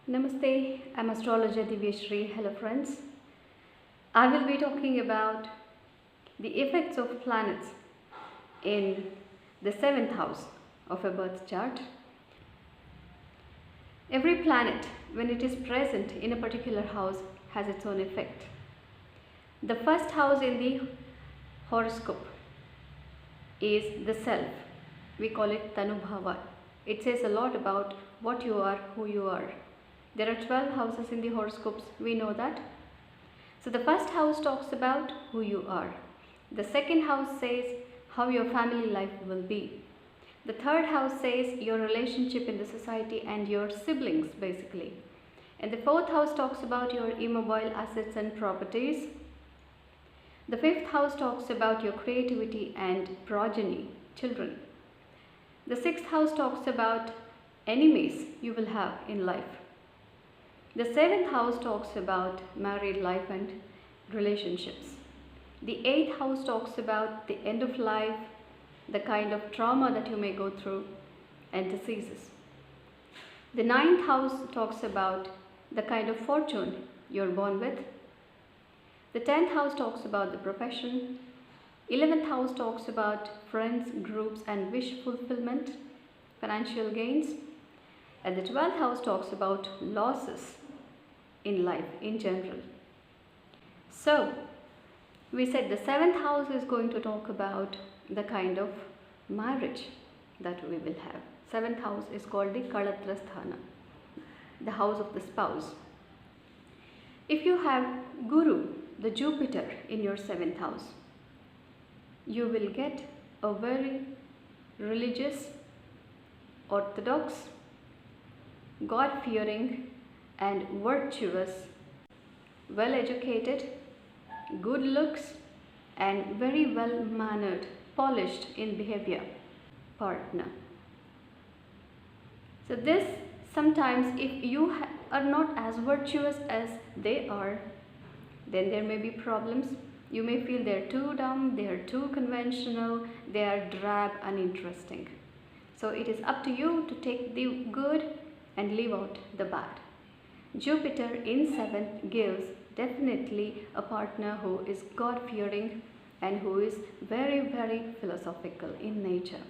Namaste, I'm Astrologer Divyashree. Hello friends. I will be talking about the effects of planets in the 7th house of a birth chart. Every planet, when it is present in a particular house, has its own effect. The first house in the horoscope is the self. We call it Tanubhava. It says a lot about what you are, who you are. There are 12 houses in the horoscopes, we know that. So the first house talks about who you are. The second house says how your family life will be. The third house says your relationship in the society and your siblings basically. And the fourth house talks about your immobile assets and properties. The fifth house talks about your creativity and progeny, children. The sixth house talks about enemies you will have in life. The 7th house talks about married life and relationships. The 8th house talks about the end of life, the kind of trauma that you may go through, and diseases. The 9th house talks about the kind of fortune you're born with. The 10th house talks about the profession. 11th house talks about friends, groups, and wish fulfillment, financial gains. And the 12th house talks about losses in life in general. So, we said the 7th house is going to talk about the kind of marriage that we will have. 7th house is called the Kalatrasthana, the house of the spouse. If you have Guru, the Jupiter, in your 7th house, you will get a very religious, orthodox, God-fearing and virtuous, well-educated, good looks and very well-mannered, polished in behavior partner. So this sometimes, if you are not as virtuous as they are, then there may be problems. You may feel they're too dumb, they are too conventional, they are drab, uninteresting. So it is up to you to take the good and leave out the bad. Jupiter in 7th gives definitely a partner who is God-fearing and who is very, very philosophical in nature.